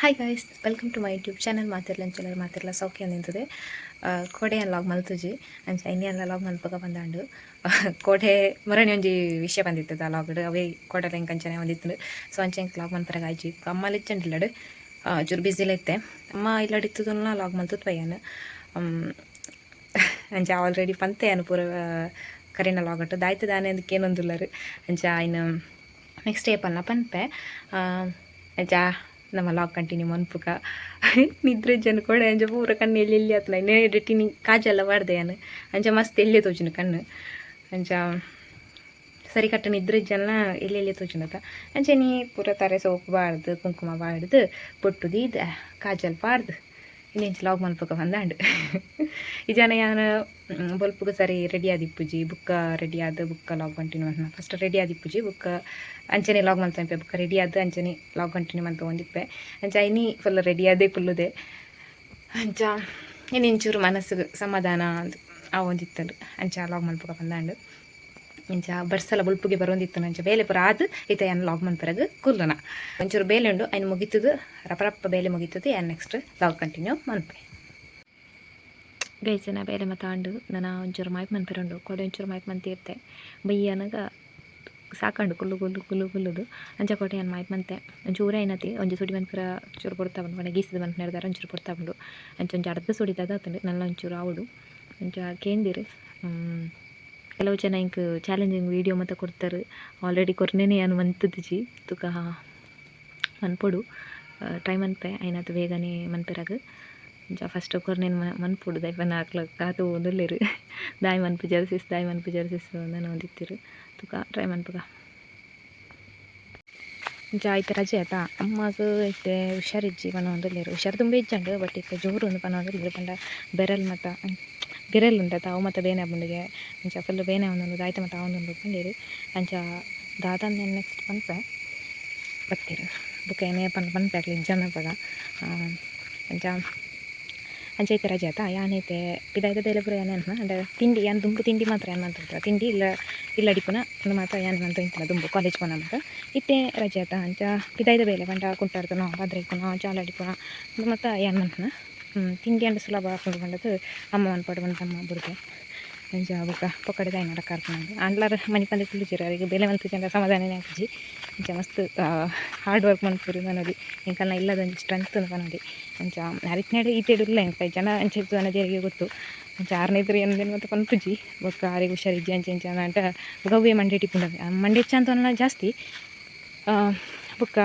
Hi guys, welcome to my YouTube channel. ಮಾತಿರ್ಲ ಸೌಖ್ಯ ನಿಂತದೆ ಕೋಡೆ ಲಾಗ್ ಮಲ್ತುಜಿ ಅಂಚ ಇನ್ನಿಯಲ್ಲ ಲಾಗ್ ಮಲ್ಪಗ ಬಂದಾಂಡು ಕೋಡೆ ಮರಣಿ ಒಂಜಿ ವಿಷಯ ಬಂದಿತ್ತದ ಆ ಲಾಗ್ಡ್ ಅವೇ ಕೋಡೆ ಎಂಕಂಚನೆ ಒಂದಿತ್ತು. ಸೊ ಅಂಚೆ ಲಾಗ್ ಮಲ್ಪರಾಗ ಆಯ್ಚಿ ಅಮ್ಮ ಇಚ್ಚಂಡಿಲ್ಲಡು ಚೂರು ಬ್ಯುಸಿಲ ಇತ್ತೆ. ಅಮ್ಮ ಇಲ್ಲಡಿತ್ತದನ್ನ ಲಾಗ್ ಮಲ್ತದ ಪಯ್ಯನು ಅಂಚ ಆಲ್ರೆಡಿ ಪಂತೆಯನು ಪೂರ ಕರಿನ ಲಾಗಟ್ಟು ದಾಯ್ತು ದಾನೆ ಅದಕ್ಕೆ ಏನೊಂದುಲ್ಲರು ಅಂಚ ಇನ್ನು ನೆಕ್ಸ್ಟ್ ಏಪಲ್ನ ಪನ್ಪೆ ಅಂಚ ನಮ್ಮ ಲಾಗ್ ಕಂಟಿನ್ಯೂ ಮನ್ಪುಗ ನಿದ್ರೆ ಜನ ಕೊಡೆ ಅಂಚ ಪೂರ ಕಣ್ಣು ಎಲ್ಲಿ ಆತನ ಇನ್ನೇ ರೆಟಿನಿ ಕಾಜೆಲ್ಲ ಮಾಡ್ದೆ ನಾನು ಅಂಚ ಮಸ್ತ್ ಎಲ್ಲೇ ತೋಚಿನ ಕಣ್ಣು ಅಂಚ ಸರಿ ಕಟ್ಟ ನಿದ್ರೆ ಜನ ಎಲ್ಲೆಲ್ಲಿ ತೋಚಿನತ ಅಂಚೆ ನೀ ಪೂರ ತಾರೆ ಸೋಪು ಬಾರ್ದು ಕುಂಕುಮ ಬಾಡ್ದು ಬೊಟ್ಟು ದೀದ ಕಾಜಲ್ ಪಾಡ್ದು ಇನ್ನೆಂಚು ಲಾಗ್ ಮನ್ಪುಗ ಬಂದಾಂಡು ಈ ಜನ ಯಾನು ಬೊಲ್ಪುಗ ಸರಿ ರೆಡಿ ಆದಿಪ್ಪುಜಿ ಬುಕ್ಕ ರೆಡಿ ಆದ ಬುಕ್ಕ ಲಾಗ್ ಕಂಟಿನ್ಯೂ ಅಂತ ಫಸ್ಟ್ ರೆಡಿ ಆದಿಪ್ಪುಜಿ ಬುಕ್ಕ ಅಂಚನೆ ಲಾಗ್ ಮಲ್ತಂಪೆ ಬುಕ್ಕ ರೆಡಿ ಆದ ಅಂಚನೆ ಲಾಗ್ ಕಂಟಿನ್ಯೂ ಮಂತ ಒಂದಿಪ್ಪೆ ಅಂಚ ಇನ್ನಿ ಫುಲ್ ರೆಡಿ ಆದೇ ಫುಲ್ಲುದೆ ಅಂಚ ಇನ್ನಿಂಚೂರು ಮನಸ್ಸಿಗೆ ಸಮಾಧಾನ ಆ ಒಂದಿತ್ತಲು ಅಂಚ ಲಾಗ್ ಮಲ್ಪುಗ ಬಂದಾಂಡು ಇಂಚ ಬರ್ಸಲ ಬುಲ್ಪುಗೆ ಬರೋಂದಿತ್ತು ಅಂಚ ಬೇಲೆ ಪುರ ಆದು ಈತ ಏನು ಲಾಗ್ ಮನ್ಪರಾಗ ಕುಲ್ಲನ ಒಂಚೂರು ಬೇಲೆ ಉಂಡು ಅಯ್ನು ಮುಗಿತದು ರಪ್ಪ ಬೇಲೆ ಮುಗಿತದೆ ಏನು ನೆಕ್ಸ್ಟ್ ಲಾಗ್ ಕಂಟಿನ್ಯೂ ಮನ್ಪೆ ಬೇಸನ ಬೇಲೆ ಮತ್ತಾಂಡು ನಾನು ಒಂಚೂರು ಮೈಕ್ ಮನ್ಪೆರುಂಡು ಕೊಡೆ ಒಂಚೂರು ಮೈಕ್ ಮಂತಿರ್ತೆ ಬಯ್ಯನಾಗ ಸಾಕಂಡು ಕುಲ್ಲುದು ಅಂಚ ಕೊಟ್ಟೆ ಏನು ಮೈಕ್ ಮಂತೆ ಒಂಚೂರು ಏನತಿ ಒಂಚೂರು ಸುಡಿ ಮನ್ಪರ ಚೂರು ಕೊಡ್ತಾ ಬಂದು ಮನೆ ಗೀಸಿದ ಮನ್ಪು ನೆಡ್ದಾರ ಒಂಚೂರು ಕೊಡ್ತಾ ಬಂದು ಒಂಚೊಂಚು ಅರ್ಧ ಸುಡಿತದ ಆತಂಡು ನನ್ನ ಒಂಚೂರು ಆವಡು ಒಂಚ ಕೇಂದಿರು ಕೆಲವು ಜನ ಇಂಕ್ ಚಾಲೆಂಜಿಂಗ್ ವೀಡಿಯೋ ಮತ್ತು ಕೊಡ್ತಾರೆ ಆಲ್ರೆಡಿ ಕೊರ್ನೇನೆ ಏನು ಮಂತದಿಜಿ ತುಕ ಮನ್ಪೊಡು ಟ್ರೈ ಮನ್ಪೆ ಐನತ್ತು ಬೇಗನೆ ಮನ್ಪೆರಾಗ ಫಸ್ಟ್ ಕೊರ್ನೇನು ಮನ್ಪೊಡು ದೈಪನ ಹಾಕ್ಲಕ್ಕ ಕಾತು ಒಂದುಲ್ಲೇರು ದಾಯಿ ಮನ್ಪು ಜರ್ಸಿಸ್ ನಾನು ಒಂದಿತ್ತಿರು ತುಕ ಟ್ರೈ ಮನ್ಪುಗ ಆಯ್ತು ರಜೆ ಆಯ್ತಾ ಅಮ್ಮಗೂ ಐತೆ ಹುಷಾರಿಜ್ಜಿ ಪನ ಒಂದುಲ್ಲೇರು ಹುಷಾರು ತುಂಬ ಇಜ್ಜಂಡು ಬಟ್ ಈಗ ಜೋರು ಒಂದು ಪನ ಒಂದುಲ್ಲೇರು ಪಂಡ ಬೆರಲ್ ಮತ್ತು ಗಿರೆಲ್ ಉಂಟತ ಅವು ಮತ್ತು ಬೇನೆ ಬಂದಿಗೆ ಅಂಚ ಫುಲ್ ಬೇನೆ ಒಂದೊಂದು ದಾಯ್ತ ಮತ್ತು ಅವನೊಂದು ಬಂದಿರು ಅಂಚ ದಾದಾಂದ ನೆಕ್ಸ್ಟ್ ಪನ್ಪೆ ಬರ್ತೀರು ಬುಕ್ಕ ಏನೇ ಪನ್ಪೆ ಆಗ್ಲಿ ಜನಪಗ ಅಂಚ ಅಂಚೈತೆ ರಜೆ ಆಯ್ತಾ ಯಾನೈತೆ ಇದಾಯ್ತು ಬೇಲೆ ಪುರ ಏನೇ ಅನ್ಮ ಅಂದರೆ ತಿಂಡಿ ಏನು ದುಂಬು ತಿಂಡಿ ಮಾತ್ರ ಏನು ಮಾಡ್ತಿರ್ತಾರೆ ತಿಂಡಿ ಇಲ್ಲ ಅಡಿಪುನ ಮಾತ್ರ ಏನು ಅಂತ ಇಂತಿಲ್ಲ ದುಂಬು ಕಾಲೇಜ್ ಪೋನ ಮಾತ್ರ ಇತ್ತೆ ರಜೆ ಆಯ್ತಾ ಅಂಚ ಇದಾಯ್ತು ಬೇಲೆ ಪಂಡ ಕುಂಟಾಡ್ತಾನೋ ಬದ್ರೈಕುನೋ ಚಾಲ ಅಡಿಪುನ ಮತ್ತು ಏನು ಮನ್ಪನ ತಿಂಡಿ ಅಂಡು ಸುಲಭ ಹಾಕೊಂಡು ಬಂದದ್ದು ಅಮ್ಮ ಮನ್ಪಡು ಬಂದಮ್ಮ ಬುರ್ಗೆ ಅಂಚ ಬುಕ್ಕ ಪೊಕ್ಕಡೆ ದಾಯಿ ನಡಕ ಕಾರ್ಪುನಂದು ಅಂಡ್ಲಾರ ಮನೆ ಪಂದೆ ಕುಳಿಚಿರು ಅವರಿಗೆ ಬೆಲೆ ಮಲ್ತು ಚಂದ ಸಮಾಧಾನನೇ ಹಾಕಿಜಿ ಅಂಚ ಮಸ್ತ್ ಹಾರ್ಡ್ ವರ್ಕ್ ಮನ್ಪುರು ನನಗೆ ಇಂಕಲ್ನ ಇಲ್ಲದೊಂದು ಸ್ಟ್ರೆಂತ್ ಕನಡಿ ಅಂಚ ಅರಿತ್ನಾಡು ಈತೇಡು ಇಲ್ಲ ಇಂಕ ಜನ ಅಂಚೆ ಜನ ದೇರಿಗೆ ಗೊತ್ತು ಅಂಚ ಆರನೇದ್ರು ಏನು ಮತ್ತು ಪನ್ಪುಜಿ ಬೊಕ್ಕ ಆರಿಗೆ ಹುಷಾರಿಜ್ಜಿ ಅಂಚೆ ಅಂತ ಗವ್ವೆ ಮಂಡೆ ಟಿಪ್ಪುಂಡವೆ ಮಂಡೆ ಹೆಚ್ಚ ಅಂತ ಜಾಸ್ತಿ ಬುಕ್ಕ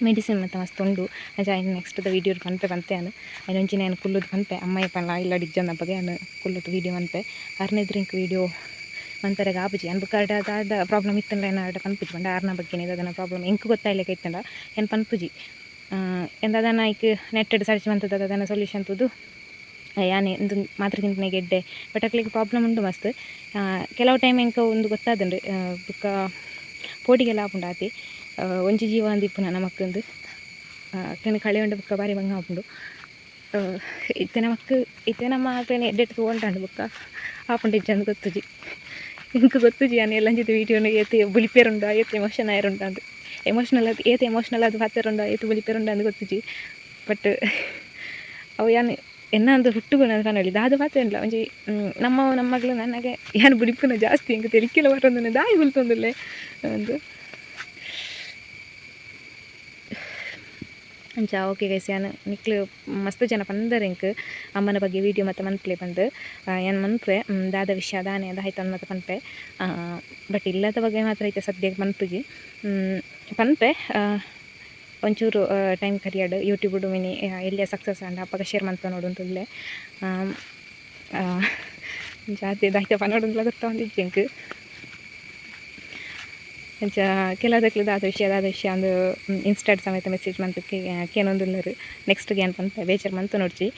ಮೆಡಿಸಿನ್ ಮತ್ತು ಮಸ್ತ್ ಉಂಡು ಅಂಚ ಇನ್ನು ನೆಕ್ಸ್ಟ್ ವೀಡಿಯೋ ಬಂತೆ ಅನು ಒಂಚಿನ ಏನು ಕುಲ್ಲುದು ಬಂತೆ ಅಮ್ಮ ಪಲ್ಲ ಇಲ್ಲ ಡಿಜ್ಜನ ಬಗ್ಗೆ ಅನು ಕುಲ್ಲುದು ವೀಡಿಯೋ ಬಂತೆ ಆರನೇದ್ರಿಂಕ್ ವೀಡಿಯೋ ಮಂತರೆಗೆ ಆಪುಜಿ ಏನು ಬುಕ್ಕ ಅದಾದ ಪ್ರಾಬ್ಲಮ್ ಇತ್ತಲ್ಲ ಏನು ಆಡ ಪನ್ಪುಜಿ ಬಂಡ ಆರ್ನ ಬಗ್ಗೆ ಅದನ್ನು ಪ್ರಾಬ್ಲಮ್ ಎಂಕು ಗೊತ್ತಾಯ್ಲಿಕ್ಕೆ ಇತ್ತಂಡ ಏನು ಪನ್ಪುಜಿ ಎಂದದನ್ನು ಈಗ ನೆಟ್ಟೆಡ್ ಸರ್ಚ್ ಬಂತದ ಅದನ್ನು ಸೊಲ್ಯೂಷನ್ ತುದು ಯಾನೆ ಒಂದು ಮಾತ್ರ ತಿಂತನೆ ಗೆಡ್ಡೆ ಬಟ್ ಅಕ್ಲಿಗೆ ಪ್ರಾಬ್ಲಮ್ ಉಂಟು ಮಸ್ತ್ ಕೆಲವು ಟೈಮ್ ಎಂಕ ಒಂದು ಗೊತ್ತಾದಂಡು ಬುಕ್ಕ ಪೋಟಿಗೆಲ್ಲ ಆಪುಂಡು ಆತಿ ಒಂಜಿ ಜೀವ ಅಂದಿಪ್ಪುನ ನಮಕ್ಕಂದು ಅಕ್ಕನ ಕಳೆ ಉಂಡು ಬುಕ್ಕ ಬಾರಿ ಬಂಗ ಆಪುಂಡು ಇತ್ತೆ ನಮ್ಮ ಆಕನೆ ಎಡ್ಡೆಟ್ ತೊಗೊಂಡು ಬುಕ್ಕ ಆಪುಂಡು ಇಜ್ಜಂದು ಗೊತ್ತುಜಿ ಇಂಕ ಗೊತ್ತುಜಿ ನಾನು ಎಲ್ಲಂಜಿದ ವೀಡಿಯೋನು ಏತೆ ಬುಲಿಪೇರುಂಡ ಏತೆ ಎಮೋಷನ್ ಆಯರುಂಡ ಅಂದು ಎಮೋಷ್ನಲ್ ಅದು ಹಾತಾರುಂಡ ಏತು ಬುಲಿಪೇರುಂಡ ಅಂದು ಗೊತ್ತುಜಿ ಬಟ್ ಅವು ಯಾನು ಎನ್ನ ಅಂದು ಹುಟ್ಟುಗುಣ ಅಂತ ಹೇಳಿ ದಾದು ಪಾತೇನಿಲ್ಲ ಒಂಜಿ ನಮ್ಮ ಮಗಳು ನನಗೆ ಏನು ಬುಲಿಪುನ ಜಾಸ್ತಿ ಇಂಕ ತೆಲಿಕ್ಕೆಲ್ಲ ಬರ್ತಂದು ದಾಯಿ ಬುಲ್ತೊಂದುಲ್ಲೆ ಒಂದು ಅಂಚ ಓಕೆ ಗೈಸ್ ಏನು ನಿಕ್ಲು ಮಸ್ತ್ ಜನ ಬಂದರೆ ಇಂಕ್ ಅಮ್ಮನ ಬಗ್ಗೆ ವೀಡಿಯೋ ಮತ್ತು ಮನ್ಪ್ಲೆ ಬಂದು ಏನು ಮನ್ಪೆ ದಾದ ವಿಷಯ ದಾನೆ ಅದಾಯ್ತು ಮತ್ತು ಪನ್ಪೆ ಬಟ್ ಇಲ್ಲದ ಬಗ್ಗೆ ಮಾತ್ರ ಐತೆ ಸದ್ಯಕ್ಕೆ ಮನ್ಪುಜಿ ಪನ್ಪೆ ಒಂಚೂರು ಟೈಮ್ ಕರಿಯಾಡು ಯೂಟ್ಯೂಬ್ ಮಿನಿ ಎಲ್ಲಿಯ ಸಕ್ಸಸ್ ಅಂಡ ಅಪ್ಪಾಗ ಶೇರ್ ಮಾಡ್ತಾ ನೋಡುಂತುಲ್ಲೆ ಜಾತಿ ದಾಯ್ತ ಪನ್ನೋಡುಂದ್ಲ ಗೊತ್ತಾ ಒಂದಿಜ್ಜಿ ಇಂಕ್ ಅಂಚ ಕೆಲದಕ್ಲು ದಾದ ವಿಷಯ ಒಂದು ಇನ್ಸ್ಟಾಡ್ ಸಮೇತ ಮೆಸೇಜ್ ಮಂತು ಕೇನೊಂದುಲ್ಲರು ನೆಕ್ಸ್ಟ್ಗೆ ಏನು ಪನ್ಪೆ ಬೇಚರ್ ಮಂತು ನೋಡ್ಚಿ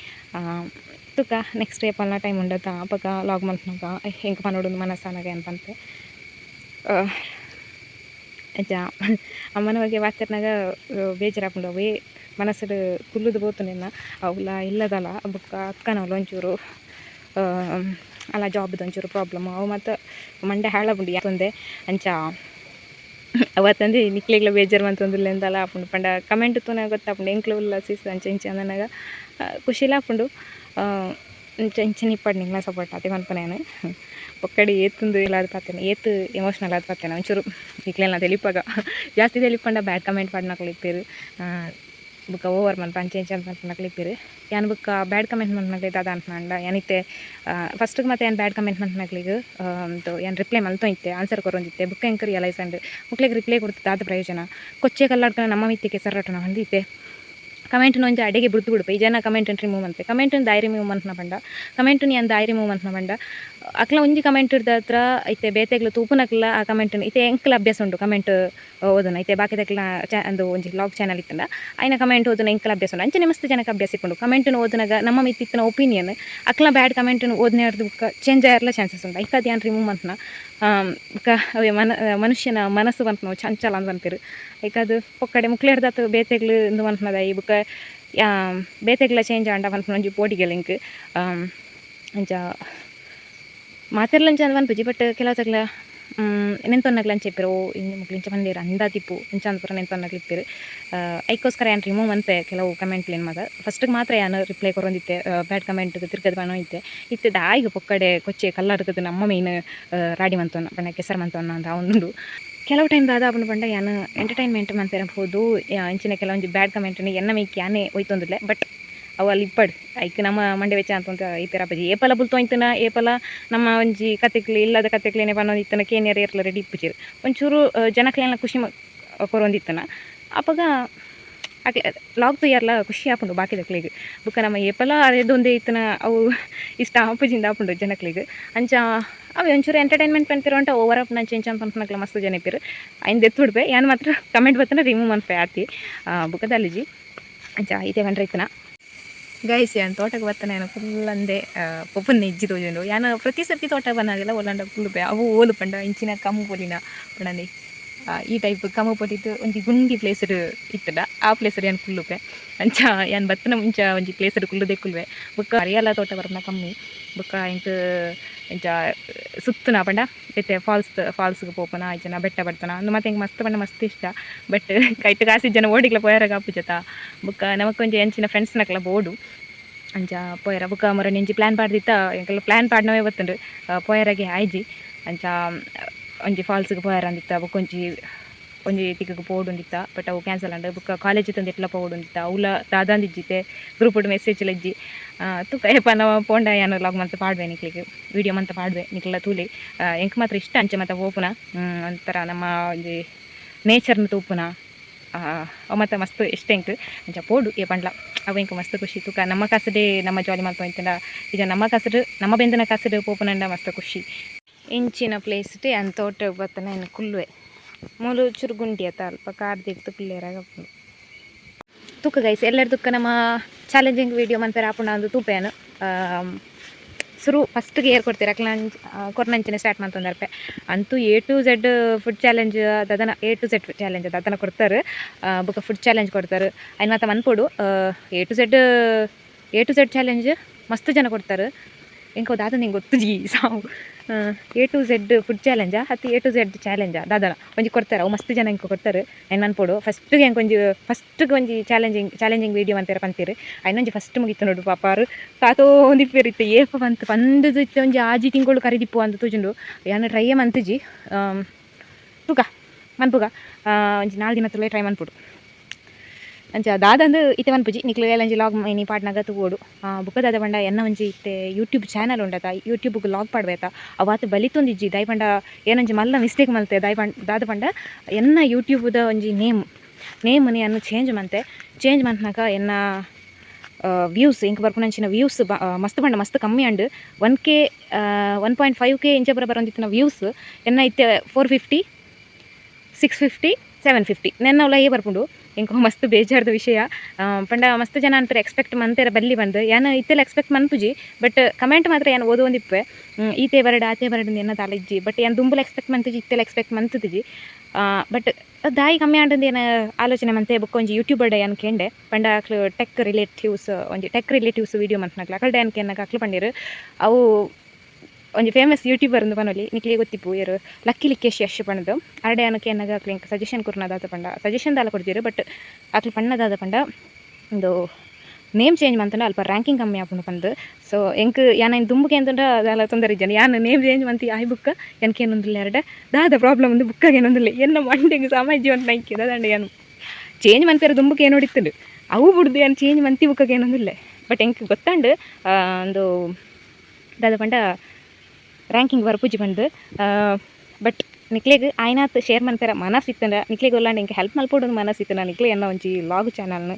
ತುಕ ನೆಕ್ಸ್ಟ್ ಏಪಲ್ನ ಟೈಮ್ ಉಂಡತ ಅಪ್ಪಗ ಲಾಗ್ ಮನ್ಪನಾಗ ಹೆಂಗೆ ಪನ್ನೋಡು ಮನಸ್ಸಾನಾಗ ಏನು ಪನ್ಪೆ ಅಂಚ ಅಮ್ಮನ ಬಗ್ಗೆ ವಾರ್ತೆರ್ನಾಗ ಬೇಜಾರಾಪುಂಡು ಅವೇ ಮನಸ್ಸು ಕುಲ್ಲುದು ಬೋತುನೆನ್ನ ಅವಳ ಇಲ್ಲದಲ್ಲ ಬುಕ್ಕ ಅಕ್ಕನವಳು ಒಂಚೂರು ಅಲ್ಲ ಜಾಬ್ದು ಒಂಚೂರು ಪ್ರಾಬ್ಲಮ್ ಅವು ಮತ್ತು ಮಂಡೆ ಹಾಳಾಗುಂಡು ಯಾಕಂದೆ ಅಂಚ ಅವತ್ತಂದು ನಿಕ್ಲಿಗ್ಲ ಬೇಜಾರು ಮಂತೊಂದುಲ್ಲೆ ಎಂದಲ್ಲ ಆಪುಂಡು ಪಂಡ ಕಮೆಂಟ್ ತೂನ ಗೊತ್ತಾಪುಂಡು ಎಂಕ್ಲು ಉಲ್ಲಾಸಿಸ್ ಅಂಚೆ ಇಂಚೆ ಅಂದನಾಗ ಖುಷಿಲ ಆಪುಂಡು ಇಂಚೆ ಇಂಚೆ ಇಪ್ಪಡು ನಿಂಗ್ಲ ಸಪೋರ್ಟ್ ಅದೇ ಮನ್ಪನೇನು ಒಕ್ಕಡಿ ಏತುಂದು ಇಲ್ಲಾದ ಪಾತೇನೆ ಏತು ಎಮೋಷ್ನಲ್ ಆದ ಪಾತೇನೆ ಒಂಚೂರು ನಿಕ್ಲೆಲ್ಲ ತೆಲಿಪಾಗ ಜಾಸ್ತಿ ತೆಲಿಪಂಡ ಬ್ಯಾಡ್ ಕಮೆಂಟ್ ಪಾಡ್ನಕ್ಲು ಇಪ್ಪೇರು ಬುಕ್ಕ ಓವರ್ ಮನ್ಪ ಅಂಚೆ ಇಂಚೆ ಅಂತ ಮನ್ಪನಕ್ಲು ಇಪ್ಪೇರು ಯಾನು ಬುಕ್ಕ ಬ್ಯಾಡ್ ಕಮೆಂಟ್ ಮನ್ಪನಕ್ಲು ಇತ್ತು ಅದ ಅಂಡ ಏನಿತ್ತೆ ಫಸ್ಟಿಗೆ ಮತ್ತೆ ಏನು ಬ್ಯಾಡ್ ಕಮೆಂಟ್ ಮನ್ಪನಕ್ಲಿಗೆ ಏನು ರಿಪ್ಲೈ ಮಲ್ತೊಂದಿತ್ತೆ ಆನ್ಸರ್ ಕೊರೊಂದಿತ್ತೆ ಬುಕ್ಕ ಹೆಂಗೆ ರಿಯಲೈಸ್ ಅಂಡ್ ಮುಕ್ಳಿಗೆ ರಿಪ್ಲೈ ಕೊಡ್ತಿತ್ತು ಆದ ಪ್ರಯೋಜನ ಕೊಚ್ಚೆ ಕಲ್ಲಾಡ್ಕೊಂಡು ನಮ್ಮ ಮಿತ್ತಿಗೆ ಸರ್ರಟನ ಹೊಂದಿತ್ತೆ ಕಮೆಂಟ್ ಒಂಜಿ ಅಡೆಗೆ ಬಿಡ್ತು ಬಿಡುಪ ಈ ಜನ ಕಮೆಂಟ್ ರಿಮೂವ್ ಅಂತೆ ಕಮೆಂಟ್ ದಾಯಿ ರಿಮೂವ್ ಮಂತ್ನ ಬಂಡ ಕಮೆಂಟ್ ಏನು ದಾಯಿ ರಿಮೂವ್ ಮಂತ್ನ ಬಂಡ ಅಕ್ಲ ಒಂಜಿ ಕಮೆಂಟ್ ಇಡ್ದ ಹತ್ರ ಐತೆ ಬೇತೆಗ್ಲು ತೂಪುನಕ್ಲ ಆ ಕಮೆಂಟ್ ಇತ್ತೆ ಎಂಕ್ಲ ಅಭ್ಯಾಸ ಉಂಟು ಕಮೆಂಟ್ ಓದನ ಐತೆ ಬಾಕಿದಕ್ಲ ಅಂದು ಒಂಜಿ ಲಾಗ್ ಚಾನಲ್ ಇತ್ತಂಡ ಆಯ್ನ ಕಮೆಂಟ್ ಓದನ ಎಂಕ್ಲ ಅಭ್ಯಾಸ ಉಂಟು ಅಂಚನೆ ಮಸ್ತ್ ಜನಕ್ಕೆ ಅಭ್ಯಾಸ ಇಪ್ಪುಂಡು ಕಮೆಂಟ್ನು ಓದನಾಗ ನಮ್ಮ ಮಿತ್ತಿತ್ತಿನ ಒಪಿನಿಯನ್ ಅಕ್ಲ ಬ್ಯಾಡ್ ಕಮೆಂಟ್ನು ಓದನೆ ಹಿಡ್ದು ಬುಕ್ಕ ಚೇಂಜ್ ಆಗಿರಲ್ಲ ಚಾನ್ಸಸ್ ಉಂಟು ಐಕದು ಏನು ರಿಮೂವ್ ಮಂತ್ನ ಬುಕ್ಕ ಅವೇ ಮನುಷ್ಯನ ಮನಸ್ಸು ಬಂತು ಚಂಚಲ ಅಂತ ಅಂತೀರು ಐಕದು ಪೊಕ್ಕಡೆ ಮುಕ್ಳೆಡ್ದತ್ತು ಬೇತೆಗ್ಲು ಇಂದು ಮಂತ್ನದ ಈ ಬುಕ್ಕ ಬೇತೆಗ್ಲ ಚೇಂಜ್ ಆಂಡ ಮಂತ್ನ ಒಂಜಿ ಪೋಟಿಗೆ ಲಿಂಕ್ ಅಂಚ ಮಾತೆರ್ಲಂಚ ಅಂತ ಅನ್ಪುಜಿ ಬಟ್ ಕೆಲವು ತಗ್ಲ ನೆಂತೊನ್ನಗ್ಲ ಅಂತ చెప్పారు ಓ ಇನ್ನು ಮುಕ್ಲಿಂಚ ಬಂದಿರು ಅಂದಾತಿಪ್ಪು ಇಂಚ ಅಂದ್ಪುರ ನೆಂತೊನ್ನಗ್ಲು ಇಪ್ಪಿರು ಐಕೋಸ್ಕರ ಏನು ರಿಮೂವ್ ಅಂತೆ ಕೆಲವು ಕಮೆಂಟ್ಲೇನು ಮಾತ ಫಸ್ಟಿಗೆ ಮಾತ್ರ ಏನು ರಿಪ್ಲೈ ಕೊರೊಂದಿತ್ತೆ ಬ್ಯಾಡ್ ಕಮೆಂಟ್ಗೆ ತಿರ್ಗದು ಬನೋ ಇತ್ತೆ ದಾಯಿಗೆ ಪೊಕ್ಕಡೆ ಕೊಚ್ಚೆ ಕಲ್ಲಾಡ್ತದೆ ನಮ್ಮ ಮೇಯ್ನ್ ರಾಡಿ ಮಂತೊನ್ನ ಬಣ್ಣ ಕೆಸರು ಮಂತೊನ್ನ ಅಂತ ಅವನುಂಡು ಕೆಲವು ಟೈಮ್ ದಾದ ಅವನು ಬಂಡ ಏನು ಎಂಟರ್ಟೈನ್ಮೆಂಟ್ ಮಂತಿರಬಹುದು ಇಂಚಿನ ಕೆಲವೊಂದು ಬ್ಯಾಡ್ ಕಮೆಂಟ್ని ಎನ್ನ ಮೇಯ್ಕೆ ಯಾನೇ ಹೋಯ್ತೊಂದಿಲ್ಲ ಬಟ್ ಅವು ಅಲ್ಲಿ ಇಪ್ಪಡು ಐಕ್ ನಮ್ಮ ಮಂಡೆ ವೆಚ್ಚ ಅಂತ ಇಪ್ಪರ ಅಪ್ಪಾಜಿ ಏಪಲ ಬುಲ್ತೋಯ್ತನ ಏಪಲ ನಮ್ಮ ಒಂಜಿ ಕತೆಕ್ಲಿ ಇಲ್ಲದ ಕತೆಕ್ಲೇನೆ ಬನ್ನೊಂದಿತ್ತನ ಕೇನಿಯರ್ ಏರ್ಲ ರೆಡಿ ಇಪ್ಪುಜಿರು ಒಂಚೂರು ಜನಕ್ಲೆಲ್ಲ ಖುಷಿ ಕೊರೊಂದಿತ್ತನ ಅಪ್ಪಗ ಆಕೆ ಲಾಗ್ ತುಯ್ಯರ್ಲ ಖುಷಿ ಆಪುಂಡು ಬಾಕಿದಕ್ಲಿಗೆ ಬುಕ್ಕ ನಮ್ಮ ಏಪಲ ಅದೊಂದೇ ಇತ್ತನ ಅವು ಇಷ್ಟ ಆಪುಜಿಂದ ಆಪುಂಡು ಜನಕ್ಲಿಗೆ ಅಂಚ ಅವು ಒಂಚೂರು ಎಂಟರ್ಟೈನ್ಮೆಂಟ್ ಪಂತಿರೋ ಅಂತ ಓವರ್ ಅಪ್ ನಂಚೆ ಇಂಚ ಪಂಪನಕ್ಲ ಮಸ್ತ್ ಜನ ಇಪ್ಪಿರು ಐನ್ ದೆತ್ತುಡ್ಬೆ ಏನು ಮಾತ್ರ ಕಮೆಂಟ್ ಬತ್ತನ ರಿಮೂವ್ ಮನ್ಪೆ ಆತಿ ಬುಕ್ಕದಲ್ಲಿಜಿ ಅಂಚ ಐತೆ ಬಂದ್ರೆ ಇತ್ತನ ಗೈಸ್ ಏನು ತೋಟಕ್ಕೆ ಬರ್ತಾನೆ ಏನು ಫುಲ್ ಅಂದೆ ಪಪ್ಪನ್ನ ಇಜ್ಜಿ ತೋಜುಂಡು ಯಾನು ಪ್ರತಿ ಸರ್ತಿ ತೋಟ ಬಂದಾಗೆಲ್ಲ ಒಲ್ಲಂಡ ಫುಲ್ ಬೇ ಅವು ಓಲು ಪಂಡ ಇಂಚಿನ ಕಮ್ಮು ಪೋಲಿನ ಪಂಡಂದೆ ಈ ಟೈಪ್ ಕಮ್ಮು ಪೋಟಿತ್ತು ಒಂಜಿ ಗುಂಡಿ ಪ್ಲೇಸಡ್ ಇತ್ತಡ ಆ ಪ್ಲೇಸಡ್ ಏನು ಕುಲ್ಲುಪೆ ಅಂಚ ಏನು ಬತ್ತನ ಮುಂಚ ಒಂಜಿ ಪ್ಲೇಸಡ್ ಕುಲ್ಲುದೇ ಕುಲ್ವೆ ಬುಕ್ಕ ಅರಿಯಲ್ಲ ತೋಟ ಬರ್ನ ಕಮ್ಮಿ ಬುಕ್ಕ ಇಂಕ ಇಂಚ ಸುತ್ತನ ಪಂಡ ಬೆತ್ತೆ ಫಾಲ್ಸ್ಗೆ ಪೋಪನ ಆಯ್ತನ ಬೆಟ್ಟ ಬರ್ತನ ಅಂದು ಮತ್ತೆ ಹಿಂಗೆ ಮಸ್ತ್ ಪಂಡ ಮಸ್ತ್ ಇಷ್ಟ ಬಟ್ ಕೈಟ್ ಕಾಸಿ ಜನ ಓಡಿಗ್ಲ ಪೋಯರಾಗ ಆಪುಜತ ಬುಕ್ಕ ನಮಕೊಂಜಿ ಎಂಚಿನ ಫ್ರೆಂಡ್ಸ್ನಕ್ಲ ಬೋಡು ಅಂಚ ಪೋಯರ ಬುಕ್ಕ ಮರ ನೆಂಜಿ ಪ್ಲ್ಯಾನ್ ಪಾಡ್ದಿತ್ತ ಎಂಕಲ್ಲ ಪ್ಲ್ಯಾನ್ ಪಾಡ್ನವೇ ಬತ್ತುಂಡು ಪೋಯರಾಗೆ ಆಯ್ಜಿ ಅಂಚ ಒಂಜಿ ಫಾಲ್ಸ್ಗೆ ಪೋಯರ ಅಂದಿತ್ತ ಬುಕ್ಕ ಒಂಜಿ ತಿಕ್ಕಗೆ ಪೋಡುಂದಿತ್ತ ಬಟ್ ಅವು ಕ್ಯಾನ್ಸಲ್ ಅಂಡು ಬುಕ್ಕ ಕಾಲೇಜ್ ತಂದು ಎಟ್ಲ ಪೋಡುಂದಿತ್ತ ಅವಲ ದಾದಾಂದಿಜ್ಜಿತೆ ಗ್ರೂಪ್ ಮೆಸೇಜ್ಲ ಇಜ್ಜಿ ತುಕ ಏಪ ನಾವು ಪೋಂಡ ಏನು ಲಾಗ್ ಮಂತ ಪಾಡ್ವೆ ನಿಕ್ಲಿಗೆ ವೀಡಿಯೋ ಮಂತ ಪಾಡ್ವೆ ನಿಕ್ಲ ತೂಲಿ ಎಂಕ್ ಮಾತ್ರ ಇಷ್ಟ ಅಂಚೆ ಮತ್ತು ಓಪುನ ಒಂಥರ ನಮ್ಮ ಒಂಜಿ ನೇಚರ್ನ ತೂಪುನ ಅವು ಮತ್ತು ಮಸ್ತ್ ಇಷ್ಟ ಎಂಕ್ ಅಂಚ ಪೋಡು ಏ ಪಂಡ್ಲ ಅವು ಎಂಕ್ ಮಸ್ತ್ ಖುಷಿ ತುಕ ನಮ್ಮ ಕಸಡೆ ನಮ್ಮ ಜಾಲಿ ಮಲ್ಪ ಅಂತಿಂದ ಈಗ ನಮ್ಮ ಕಸಡು ನಮ್ಮ ಬೆಂದನ ಕಸಡು ಪೋಪುನಂಡ ಮಸ್ತ್ ಖುಷಿ ಇಂಚಿನ ಪ್ಲೇಸ್ಟೇ ಅಂತ ತೋಟ ಬತ್ತನ ಏನು ಕುಲ್ವೆ ಮೂಲು ಚುರುಗುಂಡಿ ಅತ್ತ ಅಲ್ಪ ಕಾರ್ದಿತ್ತು ಕ್ಲಿಯರಾಗಿ ಹಾಕೊಂಡು ತುಕ್ಕ ಗೈಸ್ ಎಲ್ಲರ ತುಕ್ಕ ನಮ್ಮ ಚಾಲೆಂಜಿಂಗ್ ವೀಡಿಯೋ ಮಂತಾರೆ ಹಾಪುಂಡ ಒಂದು ತೂಪೇನು ಶುರು ಫಸ್ಟ್ಗೆ ಏರ್ ಕೊಡ್ತೀರ ಕೊರ್ನಂಚಿನ ಸ್ಟಾರ್ಟ್ ಮಾಡ್ತಂದರ್ಪೆ ಅಂತೂ A to Z food challenge ಅದನ್ನ A to Z ಚಾಲೆಂಜ್ ಅದು ಅದನ್ನು ಕೊಡ್ತಾರೆ ಬುಕ್ಕ ಫುಡ್ ಚಾಲೆಂಜ್ ಕೊಡ್ತಾರೆ ಅಯ್ನ ಮಾತ್ರ ಮನ್ಪೋಡು A to Z ಚಾಲೆಂಜ್ ಮಸ್ತ್ ಜನ ಕೊಡ್ತಾರೆ ಹೆಂಗೆ ಹೌದು ಅದು ನಿಂಗೆ ಗೊತ್ತು ಜಿ ಸಾವು A to Z ಫುಡ್ ಚಾಲೆಂಜಾ ಹತ್ತು A to Z ಚಾಲೆಂಜಾ ದಾದನ ಒಂಜಿ ಕೊಡ್ತಾರೆ ಅವು ಮಸ್ತ್ ಜನ ಹಿಂಗೆ ಕೊಡ್ತಾರೆ ಏನು ಅನ್ಪೋಡು ಫಸ್ಟಿಗೆ ಒಂಜಿ ಚಾಲೆಂಜಿಂಗ್ ವೀಡಿಯೋ ಅಂತಾರೆ ಪಂತೀರಿ ಐನೊಂಜಿ ಫಸ್ಟ್ ಮುಗಿತ್ತು ನೋಡು ಪಾಪಾರು ಕಾತೋ ಒಂದಿಪ್ಪೇರಿತ್ತು ಏಪ ಬಂತು ಪಂದದು ಇತ್ತು ಒಂಜಿ ಆಜಿ ತಿಂಗಳು ಕರಿದಿಪ್ಪು ಅಂತ ತೂಜುಂಡು ಏನು ಟ್ರೈ ಮಂತುಜಿ ತೂಕ ಮನ್ಪುಗ ಒಂಜಿ 4 ದಿನ ತುಲೆ ಟ್ರೈ ಮನ್ಪುಡು ಅಂಚ ದಾದಂದು ಇತ್ತೆ ಮನ್ಪುಜಿ ನಿಕ್ಲು ಒಂಜಿ ಲಾಗ್ ಮೈನಿ ಪಾಡ್ನಾಗ ತೂಗೋಡು ಬುಕ್ಕ ದಾದ ಪಂಡ ಎನ್ನ ಒಂಜಿ ಇತ್ತೆ ಯೂಟ್ಯೂಬ್ ಚಾನಲ್ ಉಂಡತ ಯೂಟ್ಯೂಬ್ಗೆ ಲಾಗ್ ಪಾಡ್ಬೇತ ಅವಾತು ಬಲಿತೊಂದಿಜ್ಜಿ ದಾಯ್ ಪಂಡ ಏನೊಂಜಿ ಮಲ್ಲ ಮಿಸ್ಟೇಕ್ ಮಲ್ತೆ ದಾದ ಪಂಡ ಎನ್ನ ಯೂಟ್ಯೂಬ್ದ ಒಂಜಿ ನೇಮ್ನಿ ಅನ್ನು ಚೇಂಜ್ ಮಂತ್ನಾಗ ಎನ್ನ ವ್ಯೂಸ್ ಇಂಕ ಬರ್ಪುನಂಚಿನ ವ್ಯೂಸ್ ಮಸ್ತ್ ಪಂಡ ಮಸ್ತ್ ಕಮ್ಮಿ ಅಂಡು 1K 1.5K ಇಂಚ ಬರೋಂದಿತ್ತಿನ ವ್ಯೂಸ್ ಎನ್ನ ಇತ್ತೆ 450 650 750 ನೆನ್ನವಲ್ಲ ಬರ್ಪುಂಡು ಇಂಕ ಮಸ್ತ್ ಬೇಜಾರ್ದ ವಿಷಯ ಪಂಡ ಮಸ್ತ್ ಜನ ಅಂತಾರೆ ಎಕ್ಸ್ಪೆಕ್ಟ್ ಮಂತೆರ ಬಲ್ಲಿ ಬಂದು ಏನು ಇತ್ತೆಲ್ಲ ಎಕ್ಸ್ಪೆಕ್ಟ್ ಮನ್ಪುಜಿ ಬಟ್ ಕಮೆಂಟ್ ಮಾತ್ರ ಏನು ಓದೊಂದಿಪ್ಪೆ ಈತೆ ಬರಡು ಆತೆ ಬರಡು ಎನ್ನ ತಾಲಿಜ್ಜಿ ಬಟ್ ಏನು ದುಂಬುಲ ಎಕ್ಸ್ಪೆಕ್ಟ್ ಮಂತುಜಿ ಇತ್ತೆಲ್ಲ ಎಕ್ಸ್ಪೆಕ್ಟ್ ಮಂತುಜಿ ಬಟ್ ದಾಯಿ ಕಮ್ಮಿ ಆಂಡಂದು ಏನು ಆಲೋಚನೆ ಮಂತೆ ಬುಕ್ಕ ಒಂಜಿ ಯೂಟ್ಯೂಬರ್ಡ ಏನು ಕೇಂಡೆ ಪಂಡ ಅಕ್ಲು ಟೆಕ್ ರಿಲೇಟಿವ್ಸ್ ವೀಡಿಯೋ ಮಂತ್ನಾಗ್ಲ ಅಕಲ್ಡೆ ಏನು ಕೇನಾಗ ಅಕ್ಲು ಪಂಡಿರು ಅವು ಒಂಜಿ ಫೇಮಸ್ ಯೂಟ್ಯೂಬರ್ ಉಂದು ಪನೊಲಿ ನಿಕ್ಲಿಗೆ ಗೊತ್ತಿಪ್ಪು ಇರು ಲಕ್ಕಿ ಲಿಕ್ಕೇಶ್ ಯಶ್ ಪಂಡದು ಅರಡೆ ಅನಕ್ಕೆ ಎನ್ನಗ ಅಕ್ಲಿಂಕ್ ಸಜೆಷನ್ ಕೊರ್ನದಾದ ಪಂಡ ಸಜೆಷನ್ ದಾಲ ಕೊಡ್ತೀರು ಬಟ್ ಅಕ್ಲು ಪಣ್ಣದಾದ ಪಂಡ ಒಂದು ನೇಮ್ ಚೇಂಜ್ ಮಂತಂಡ ಅಲ್ಪ ರ್ಯಾಂಕಿಂಗ್ ಕಮ್ಮಿ ಆಪುಂಡು ಪಂದು ಸೊ ಎಂಕ್ ಯಾನ ದುಂಬುಗೆ ಅಂತಂಡ ಅದಾಲ ತೊಂದರೆ ಇದ್ದಾನೆ ಯಾನು ನೇಮ್ ಚೇಂಜ್ ಮಂತಿ ಆಯ್ ಬುಕ್ಕ ಎನಕ್ಕೆ ಏನೊಂದಿಲ್ಲ ಎರಡೆ ದಾದ ಪ್ರಾಬ್ಲಮ್ ಒಂದು ಬುಕ್ಕಾಗ ಏನೊಂದಿಲ್ಲ ಎನ್ನ ಮಂಡೆಗೆ ಸಮಾಜ ಅಂತ ನೈಕಿದ ದಂಡ ಏನು ಚೇಂಜ್ ಮಂತಿರ ದುಂಬುಗೆ ಏನು ಹೊಡಿತಂಡು ಅವು ಬಿಡ್ದು ಏನು ಚೇಂಜ್ ಮಂತಿ ಬುಕ್ಕಾಗ ಏನೊಂದಿಲ್ಲ ಬಟ್ ಎಂಕ್ ಗೊತ್ತಂಡು ಒಂದು ದಾದ ಪಂಡ ರ್ಯಾಂಕಿಂಗ್ ಬರ್ಪುಜಿ ಬಂದು ಬಟ್ ನಿಕ್ಲೆಗ್ ಆಯ್ನಾತ್ ಶೇರ್ ಮಾಡ್ತಾರ ಮನಸ್ಸಿತ್ತಂಡ ನಿಕ್ಲೆಗ್ ಒಲ್ಲಾಂಡ್ ಎಂಕ್ ಹೆಲ್ಪ್ ಮಲ್ಪೋಡು ಮನಸ್ಸಿತ್ತಂಡ ನಿಕ್ಲೆ ಎನ್ನ ಒಂಜಿ ಲಾಗ್ ಚಾನಲ್ನ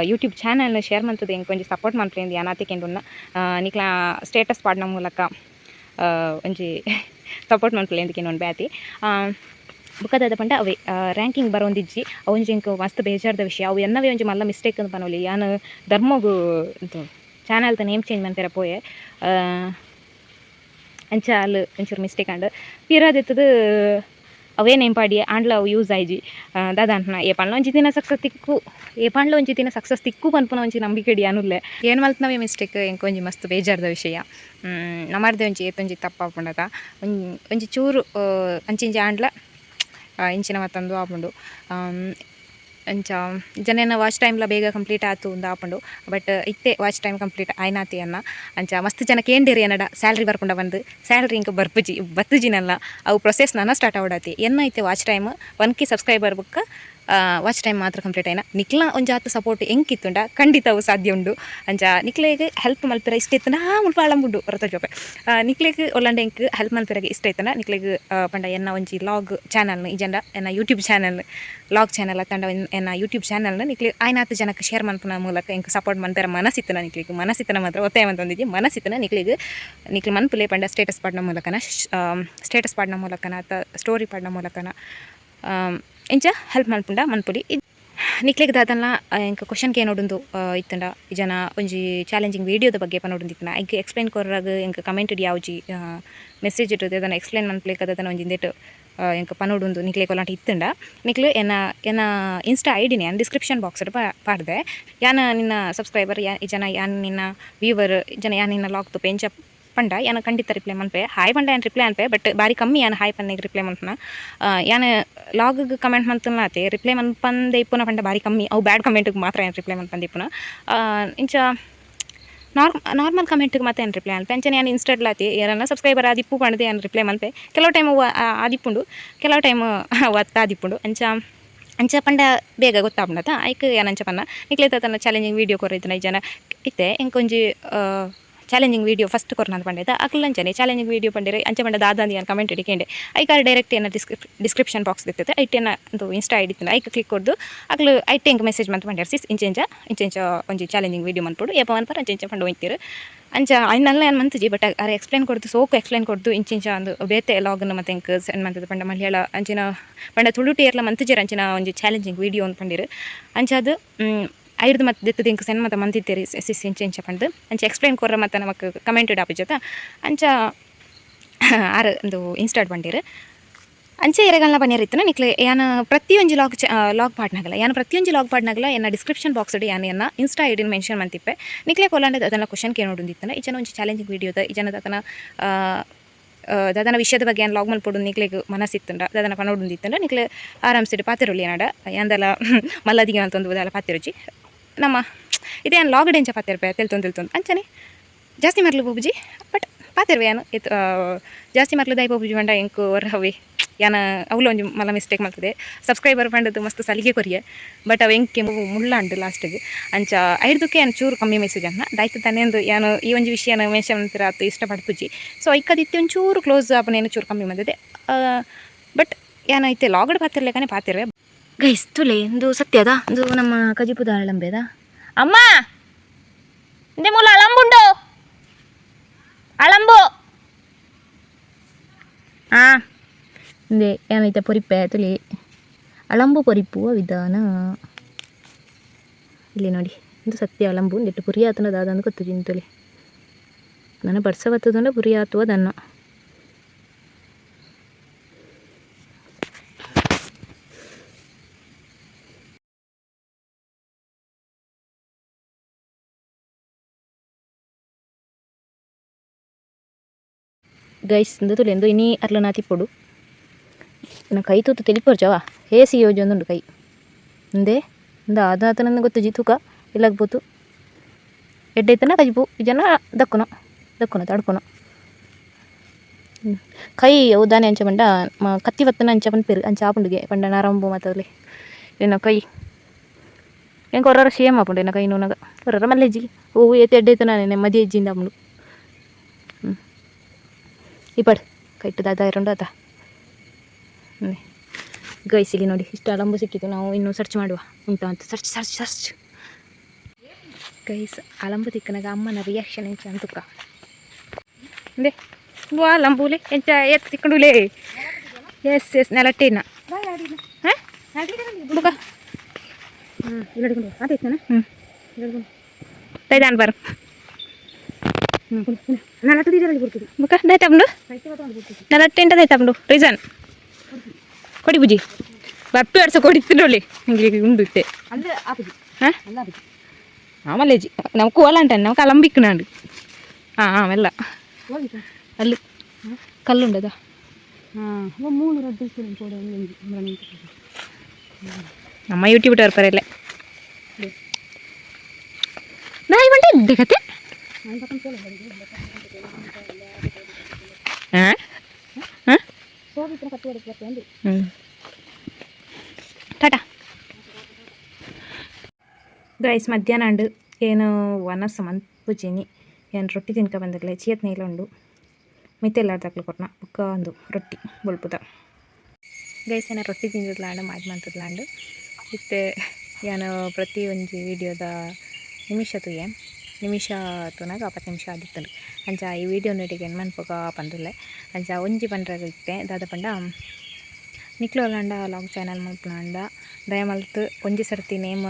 ಯೂಟ್ಯೂಬ್ ಚಾನಲ್ನ ಶೇರ್ ಮಾಡ್ತದೆ ಎಂಕ್ ಒಂಜಿ ಸಪೋರ್ಟ್ ಮಾಡ್ತೀನಿ ಯಾನಾತಿಕೆಂಡುನ್ನ ನಿಕ್ಲ ಸ್ಟೇಟಸ್ ಪಾಡ್ನ ಮೂಲಕ ಒಂಜಿ ಸಪೋರ್ಟ್ ಮಾಡ್ಕೊಳ್ಳಿ ಎಂದಕ್ಕೆ ಒಂದು ಬ್ಯಾತಿ ಬುಕ್ಕದಾದ ಪಂಡ ಅವೇ ರ್ಯಾಂಕಿಂಗ್ ಬರೋಂದಿಜ್ಜಿ ಅವೊಂಜಿ ಎಂಕ್ ಮಸ್ತ್ ಬೇಜಾರ್ದ ವಿಷಯ ಅವು ಎನ್ನವೇ ಒಂಜಿ ಮಲ್ಲ ಮಿಸ್ಟೇಕ್ ಅಂತ ಪನೋಲಿ ಯಾನು ಧರ್ಮಗು ಚಾನಲ್ದ ನೇಮ್ ಚೇಂಜ್ ಮಾಡ್ತಾರ ಪೋಯೆ ಅಂಚ ಅಲ್ಲಿ ಒಂಚೂರು ಮಿಸ್ಟೇಕ್ ಅಂಡ್ ಪಿರಾದೆತ್ತದು ಅವೇ ನೇಮ್ ಪಾಡಿ ಆಂಡ್ಲ ಅವು ಯೂಸ್ ಆಯ್ಜಿ ದಾದ ಅಂಟ್ನ ಏ ಪಂಡ್ಲ ಒಂಜಿ ದಿನ ಸಕ್ಸಸ್ ತಿಕ್ಕು ಏ ಪಂಡ್ಲ ಒಂಜಿ ದಿನ ಸಕ್ಸಸ್ ತಿಕ್ಕು ಪನ್ಪುನ ಒಂಜಿ ನಂಬಿಕೆಡಿ ಅನುಲ್ಲೆ ಏನು ಮಲ್ತನವೇ ಮಿಸ್ಟೇಕ್ ಎಂಕ್ ಒಂಜಿ ಮಸ್ತ್ ಬೇಜಾರ್ದ ವಿಷಯ ನಮ್ಮರ್ದೆ ಒಂಜಿ ಏತೊಂಜಿ ತಪ್ಪಾಪುಂಡದ ಒಂಜಿ ಚೂರು ಅಂಚಿಂಚಿ ಆಂಡ್ಲ ಇಂಚಿನ ಮತ್ತೊಂದು ಆಪುಂಡು ಅಂಚ ಜನ ವಾಚ್ ಟೈಮ್ಲ ಬೇಗ ಕಂಪ್ಲೀಟ್ ಆಯ್ತು ಒಂದು ಆಪುಂಡು ಬಟ್ ಇತ್ತೆ ವಾಚ್ ಟೈಮ್ ಕಂಪ್ಲೀಟ್ ಆಯ್ನಾತಿ ಅನ್ನ ಅಂಚ ಮಸ್ತ್ ಜನ ಕೇಂದಿರಿ ಏನಡ ಸ್ಯಾಲ್ರಿ ಬರ್ಪುಂಡ ಬಂದು ಸ್ಯಾಲ್ರಿ ಇಂಕ ಬರ್ಪುಜಿ ಬತ್ತುಜಿನಲ್ಲ ಅವು ಪ್ರೊಸೆಸ್ ನನ್ನ ಸ್ಟಾರ್ಟ್ ಆವಡತಿ ಎನ್ನ ಐತೆ ವಾಚ್ ಟೈಮ್ 1K ಸಬ್ಸ್ಕ್ರೈಬರ್ ಬುಕ್ಕ ವಾಚ್ ಟೈಮ್ ಮಾತ್ರ ಕಂಪ್ಲೀಟ್ ಆಯ್ನ ನಿಕ್ಲ ಒಂಜಾತು ಸಪೋರ್ಟ್ ಎಂಕಿತ್ತುಂಡ ಖಂಡಿತ ಅವು ಸಾಧ್ಯ ಉಂಡು ಅಂಚ ನಿಕ್ಲೆಗೆ ಹೆಲ್ಪ್ ಮಲ್ಪರ ಇಷ್ಟ ಇತ್ತನ ಮುಲ್ಪ ಅಳಂಬುಂಡು ಹೊರತ ಜೋಪೆ ನಿಕ್ಲೆಗೆ ಒಲ್ಲಂಡೆ ಎಂಕ್ ಹೆಲ್ಪ್ ಮಲ್ಪೆರಗೆ ಇಷ್ಟ ಇತ್ತನ ನಿಕ್ಲೆಗೆ ಪಂಡ ಎನ್ನ ಒಂಜಿ ಲಾಗ್ ಚಾನಲ್ನ ಇಜಂಡ ಎನ್ನ ಯೂಟ್ಯೂಬ್ ಚಾನಲ್ ಲಾಗ್ ಚಾನಲ್ ಅತ್ತಂಡ ಎನ್ನ ಯೂಟ್ಯೂಬ್ ಚಾನಲ್ನ ನಿಕ್ಲೆ ಆಯ್ನಾತ್ ಜನಕ್ಕೆ ಶೇರ್ ಮಲ್ಪನ ಮೂಲಕ ಎಂಕ್ ಸಪೋರ್ಟ್ ಮಲ್ಪೆರ ಮನಸ್ಸಿತ್ತನ ನಿಕ್ಲಿಗೆ ಮನಸ್ಸಿತ್ತನ ಮಾತ್ರ ಒತ್ತಾಯ ಅಂತಂದಿದ್ದೆ ಮನಸ್ಸಿತ್ತನ ನಿಕ್ಲಿಗೆ ಮನ್ಪುಲೆ ಪಂಡ ಸ್ಟೇಟಸ್ ಪಾಡ್ನ ಮೂಲಕನ ಸ್ಟೇಟಸ್ ಪಾಡ್ನ ಮೂಲಕನ ಅಥವಾ ಸ್ಟೋರಿ ಪಾಡ್ನ ಮೂಲಕನ ಇಂಚ ಹೆಲ್ಪ್ ಮಲ್ಪುಂಡ ಮನ್ಪುಲಿ ನಿಕ್ಲೆಗ್ ದಾದನ ಎಂಕ್ ಕ್ವಶನ್ಗೆ ಏನೋಡೊಂದು ಇತ್ತಂಡ ಜನ ಒಂಜಿ ಚಾಲೆಂಜಿಂಗ್ ವೀಡಿಯೋದ ಬಗ್ಗೆ ಪನೋಡೊಂದಿತ್ತನ ಎಂಕ್ ಎಕ್ಸ್ಪ್ಲೇನ್ ಕೊರ್ರಾಗ ಎಂಕ್ ಕಮೆಂಟ್ ಇಡಿ ಯಾವ್ಜಿ ಮೆಸೇಜ್ ಇಟ್ಟದೆ ಅದನ್ನು ಎಕ್ಸ್ಪ್ಲೇನ್ ಮನ್ಪ್ಲೇಕ್ ಅದನ್ನು ಒಂಜಿ ಇಂದೆಟ್ ಎಂಕ್ ಪನೋಡೊಂದು ನಿಕ್ಲೆ ಕೊಲ್ಲಾಂಟ ಇತ್ತಂಡ ನಿಕ್ಲೆ ಎನ್ನ ಇನ್ಸ್ಟಾ ಐಡಿನಿ ಯಾನ್ ಡಿಸ್ಕ್ರಿಪ್ಷನ್ ಬಾಕ್ಸ್ ಪಾಡ್ದೆ ಯಾನ ನಿನ್ನ ಸಬ್ಸ್ಕ್ರೈಬರ್ ಜನ ಯಾನ್ ನಿನ್ನ ವ್ಯೂವರ್ ಜನ ಯಾನ್ ನಿನ್ನ ಲಾಗ್ ತುಪ್ಪೆ ಎಂಚ ಪಂಡ ಯಾನ ಖಂಡಿತ ರಿಪ್ಲೈ ಮನ್ಪೆ ಹಾಯ್ ಪಂಡ ಯಾನ್ ರಿಪ್ಲೈ ಅನ್ಪೆ ಬಟ್ ಬಾರಿ ಕಮ್ಮಿ ಯಾನ ಹಾಯ್ ಪನ್ನೆಗೆ ರಿಪ್ಲೈ ಮನ್ಪನ ಯಾನ ಲಾಗ್ಗೆ ಕಮೆಂಟ್ ಮನ್ತನಾತೆ ರಿಪ್ಲೈ ಮನ್ಪಂದೆ ಇಪ್ಪುನ ಪಂಡ ಬಾರಿ ಕಮ್ಮಿ ಅವು ಬ್ಯಾಡ್ ಕಮೆಂಟ್ಗೆ ಮಾತ್ರ ಏನು ರಿಪ್ಲೈ ಮನ್ಪಂದೆ ಇಪ್ಪುನ ಇಂಚ ನಾರ್ಮಲ್ ಕಮೆಂಟ್ಗೆ ಮತ್ತೆ ಏನು ರಿಪ್ಲೈ ಅನ್ಪೆ ಅಂಚನೆ ಯಾನು ಇನ್ಸ್ಟಾಡ್ಲಾತಿ ಯಾರನ್ನ ಸಬ್ಸ್ಕ್ರೈಬರ್ ಆದಿಪ್ಪು ಪಂಡದೆ ಏನು ರಿಪ್ಲೈ ಮನ್ಪೆ ಕೆಲವು ಟೈಮ್ ಆದಿಪ್ಪುಂಡು ಕೆಲವು ಟೈಮ್ ಒತ್ತ ಆದಿಪ್ಪುಂಡು ಅಂಚ ಪಂಡ ಬೇಗ ಗೊತ್ತಾಗ್ಬಿಡತ್ತ ಐಕ್ ಏನಂಚ ಪನ್ನ ನಿಕ್ಲೆ ತನ್ನ ಚಾಲೆಂಜಿಂಗ್ ವೀಡಿಯೋ ಕೊರೈತನ ಜನ ಇತ್ತೆ ಎಂಕೊಂಜಿ ಚಾಲೆಂಜಿಂಗ್ ವೀಡಿಯೋ ಫಸ್ಟ್ ಕೊರ್ನಂದು ಪಂಡೈತ ಅಕ್ಲಂಚನೆ ಚಾಲೆಂಜಿಂಗ್ ವೀಡಿಯೋ ಪಂಡಿರೆ ಅಂಚೆ ಪಂಡ ದಾದಾಂದಿ ಏನು ಕಮೆಂಟ್ ಇಡಿಕೆಂಡೆ ಐಕಾರ ಡೈರೆಕ್ಟ್ ಏನ ಡಿಸ್ಕ್ರಿಪ್ಷನ್ ಬಾಕ್ಸ್ ಇರ್ತೈತೆ ಐಟೇನ ಒಂದು ಇನ್ಸ್ಟಾ ಐಡಿತ್ತು ಐಕ್ ಕ್ಲಿಕ್ ಕೊಡ್ದು ಅಕ್ಲು ಐಟೆ ಎಂಕ್ ಮೆಸೇಜ್ ಮಂತ್ ಪಂಡ್ಯಾರ ಸಿಸ್ ಇಂಚೆಂಚ ಒಂಜಿ ಚಾಲೆಂಜಿಂಗ್ ವೀಡಿಯೋ ಮನ್ಪೊಡು ಏಪ ಮನ್ಪರ ಅಂಚೆ ಪಂಡು ಹೋಯ್ತಿರು ಅಂಚ ಅಣ್ಣಲ್ಲ ಏನು ಮಂತಜಿ ಬಟ್ ಅರೆ ಎಕ್ಸ್ಪ್ಲೇನ್ ಕೊಡ್ದು ಸೋಕು ಎಕ್ಸ್ಪ್ಲೇನ್ ಕೊಡ್ದು ಇಂಚಿಂಚ ಒಂದು ಬೇತೆ ಲಾಗ್ನ ಮತ್ತೆ ಎಂಕ್ ಸೆಂಡ್ ಮಂತದ ಪಂಡ ಮಲಯಾಳ ಅಂಚಿನ ಪಂಡ ತುಳು ಟೇರ್ಲ ಮಂತಜಿರ ಅಂಚಿನ ಒಂಜಿ ಚಾಲೆಂಜಿಂಗ್ ವೀಡಿಯೋ ಅಂತ ಪಂಡಿರು ಅಂಚದು ಐರ್ದು ಮತ್ತೆ ದೆತ್ತದ ಇಂಕ ಸೆಂಡ್ ಮತ್ತೆ ಮಂತಿತ್ತೇರಿ ಸಿಸ್ ಇಂಚೆ ಪಂಡು ಅಂಚ ಎಕ್ಸ್ಪ್ಲೇನ್ ಕೊರ್ರ ಮತ್ತೆ ನಮಕ್ ಕಮೆಂಟ್ ಆಪಿಜತ ಅಂಚ ಆರು ಒಂದು ಇನ್ಸ್ಟಾಟ್ ಪಂಡಿರು ಅಂಚೆ ಎರಗಲ್ನ ಪನ್ನಿರಿತ್ತನ ನಿಕ್ಲೆ ಯಾನು ಪ್ರತಿಯೊಂಜಿ ಲಾಗ್ ಪಾಡ್ನಾಗಲ್ಲ ಯಾನು ಪ್ರತಿಯೊಂಜಿ ಲಾಗ್ ಪಾಡ್ನಾಗಲ್ಲ ಎನ್ನ ಡಿಸ್ಕ್ರಿಪ್ಷನ್ ಬಾಕ್ಸ್ ಇಡಿ ಯಾನು ಎನ್ನ ಇನ್ಸ್ಟಾ ಐಡಿನ ಮೆನ್ಷನ್ ಮಂತಿಪ್ಪೆ ನಿಕ್ಲೆ ಕೊಲ್ಲಾಂಡೆ ಅದನ್ನ ಕ್ವಶನ್ ಕೇಳೋಡಿತ್ತನ ಈಜನ ಒಂಜಿ ಚಾಲೆಂಜಿಂಗ್ ವೀಡಿಯೋದ ಈಜನ ದಾದನ ವಿಷಯದ ಬಗ್ಗೆ ಏನು ಲಾಗ್ ಮಲ್ಪೊಡು ನಿಕ್ಲೆಗ್ ಮನಸ್ಸಿತ್ತಂಡ ದಾದನ ಪನೋಡುಂದಿತ್ತಂಡ ನಿಕ್ಲೆ ಆರಾಮ್ಸಿಟ್ಟು ಪಾತಿರೊಲಿ ಏನಡ ಯಾಂದಲ ಮಲ್ಲದಿಗೆ ಅಂತಂದು ಅದೆಲ್ಲ ಪಾತಿರುಚಿ ನಮ್ಮ ಇದೇನು ಲಾಗ್ ಡೆಂಚ ಪಾತಿರ್ಪೆ ತಿಳ್ತೊಂದು ಅಂಚನೆ ಜಾಸ್ತಿ ಮರ್ಲು ಬೋಬುಜಿ ಬಟ್ ಪಾತಿರ್ವೆ ಏನು ಜಾಸ್ತಿ ಮರ್ಲು ದೈ ಬೋಬುಜಿ ಬಂಡ ಎಂಕು ಹೊರಹವೆ ಯಾನ ಅವಳು ಒಂಜಿ ಮಲ್ಲ ಮಿಸ್ಟೇಕ್ ಮಾಡ್ತದೆ ಸಬ್ಸ್ಕ್ರೈಬರ್ ಪಂಡದು ಮಸ್ತ್ ಸಲಿಗೆ ಕೊರಿಯೆ ಬಟ್ ಅವು ಎಂಕೆ ಮುಳ್ಳಾಂಡು ಲಾಸ್ಟಿಗೆ ಅಂಚ ಐದಕ್ಕೆ ಏನು ಚೂರು ಕಮ್ಮಿ ಮೆಸೇಜ್ ಅನ್ನ ದಾಯ್ತು ತಾನೇಂದು ಯಾನು ಈ ಒಂಜಿ ವಿಷಯನ ಮೆನ್ಷನ್ ಅಂತೀರ ಆತು ಇಷ್ಟಪಡ್ಪುಜಿ ಸೊ ಐಕ್ಕದಿತ್ತು ಒಂಚೂರು ಕ್ಲೋಸ್ ಆಪನೇನು ಚೂರು ಕಮ್ಮಿ ಬಂದಿದೆ ಬಟ್ ಏನೈತೆ ಲಾಗಡ್ ಪಾತಿರ್ಲೇಕನೆ ಪಾತಿರ್ವೆ ಗೈಸ್ ತುಲೆ ಒಂದು ಸತ್ಯದ ಒಂದು ನಮ್ಮ ಕಜಿಪುದ ಅಳಂಬೇದ ಅಮ್ಮ ಇಂದೆ ಮೂಲ ಅಳಂಬುಂಡು ಅಳಂಬು ಹಾಂ ಇಂದೆ ಏನೈತೆ ಪೊರಿಪ್ಪೆ ತುಲಿ ಅಳಂಬು ಪೊರಿಪ್ಪುವ ವಿಧಾನ ಇಲ್ಲಿ ನೋಡಿ ಒಂದು ಸತ್ಯ ಅಳಂಬು ನೆಟ್ಟು ಪುರಿ ಆತನ ದಾದಂದು ಗೊತ್ತು ಜಿಂತುಲಿ ನನ್ನ ಬರ್ಸ ಬತ್ತದಂಡ ಪುರಿ ಆತುವ ದನ್ನ ಗೈಸ್ ತುಲೆಂದು ಇನಿ ಅರ್ಲ ನಾತಿ ಪೊಡು ನನ್ನ ಕೈ ತೂತು ತಿಳಿಪೋರ್ಚವ ಹೇಸಿ ಯೋಜಿ ಒಂದುಂಡು ಕೈ ಮುಂದೆ ಇಂದ ಅದಾತ ನನ್ನ ಗೊತ್ತು ತೂಕ ಇಲ್ಲಾಗ್ಬೋದು ಎಡ್ಡೈತನ ಕಜಿಪು ಜನ ದಕ್ಕುನ ತಡ್ಕೊನ ಕೈ ಉದಾನೆ ಅಂಚ ಬಂಡ ಕತ್ತಿ ಬತ್ತನ ಅಂಚ ಪನ್ ಪೆರು ಅಂಚ ಆಪುಂಡಿಗೆ ಪಂಡ ನರಂಬು ಮಾತಲ್ಲಿ ಏನ ಕೈ ಹೆಂಗೆ ಹೊರ ಸೇಮ್ ಆಪುಂಡು ಏನ ಕೈ ನೋನಾಗ ಹೊರ ಮಲ್ಲೆಜ್ಜಿ ಹೂವು ಎತ್ತಿ ಎಡ್ಡೈತನ ನೆಮ್ಮದಿ ಹೆಜ್ಜಿಂದ ಆಪುಂಡು ಇಪ್ಪಡು ಕೈಟ್ಟು ದಾದ ಇರೋಂಡು ಆತ ಗೈಸಿಗೆ ನೋಡಿ ಇಷ್ಟು ಅಲಂಬು ಸಿಕ್ಕಿತ್ತು ನಾವು ಇನ್ನೂ ಸರ್ಚ್ ಮಾಡುವ ಉಂಟು ಅಂತ ಸರ್ಚ್ ಗೈಸ್ ಅಲಂಬು ತಿಕ್ಕನಾಗ ಅಮ್ಮನ ರಿಯಾಕ್ಷನ್ ಎಂಚ ಅಂತುಕ್ಕ ಅಂದೆ ವಾ ಲಂಬೂಲೆ ಎಂಚ ಎತ್ತು ತಿಕ್ಕಂಡುಲೇ ಎಸ್ ನೆಲಟ್ಟೇನ ಬುಕ ತೈದಾನ್ ಬರ್ ಬುಕ ದೈತಾಪುಂಡು ನೆಲಟ್ಟೆಂಟ ದೈತಾಪುಂಡು ರೀಸನ್ ಕೊಡಿ ಬುಜಿ ಬಪ್ಪಿ ಅಡ್ಸ ಕೊಡಿತ್ತಿನೊಳ್ಳಿ ನಿಂಗೆ ಉಂಡು ಇತ್ತೆ ಆಮಲ್ಲೇಜಿ ನಾವು ಕೋಲ ಅಂಟಾನೆ ನಾವು ಕಲಂಬಿಕ್ಕನಾಂಡು ಮೆಲ್ಲ ಅಲ್ಲಿ ಕಲ್ಲುಂಡದ ನಮ್ಮ ಯೂಟ್ಯೂಬ್ ಟರ್ಪರಲ್ಲೇ ನಾಯಿ ಬಂಡೆ ಇದ್ದೆ ಕತೆ ಟಾಟಾ ಗೈಸ್ ಮಧ್ಯಾಹ್ನ ಅಂಡು ಏನು ವನಸ ಮಂಪುಜಿನಿ ಏನು ರೊಟ್ಟಿ ತಿನ್ಕ ಬಂದಿರಲಿ ಚೀತ್ ನೀಲ ಉಂಡು ಮಿತ್ತೆಲ್ಲಾರ್ದಾಕ್ಲು ಕೊಟ್ಟನ ಬುಕ್ಕ ಒಂದು ರೊಟ್ಟಿ ಬೊಳ್ಪುದ ಗೈಸ್ ಏನ ರೊಟ್ಟಿ ತಿಂದಿರ್ಲಾಂಡು ಮಂತದ್ಲಾಂಡು ಇತ್ತೆ ಏನು ಪ್ರತಿ ಒಂಜಿ ವಿಡಿಯೋದ ನಿಮಿಷ ತುನಾಗ 20 ನಿಮಿಷ ಆದಿತ್ತಂಡು ಅಂಚ ಈ ವಿಡಿಯೋ ನೆಟಿಗೆ ಏನು ಮನ್ಪೋಗ ಪಂದುಲ್ಲೆ ಅಂಚ ಒಂಜಿ ಪಂಡ್ರಾಗ ಇತ್ತೆ ದಾದ ಪಂಡ ನಿಕ್ಲು ಒಲ್ಲಾಂಡ ಲಾಗ್ ಚಾನಲ್ ಮಲ್ಪನಾಂಡ ದಯಮಲ್ತು ಒಂಜಿ ಸರ್ತಿ ನೇಮ್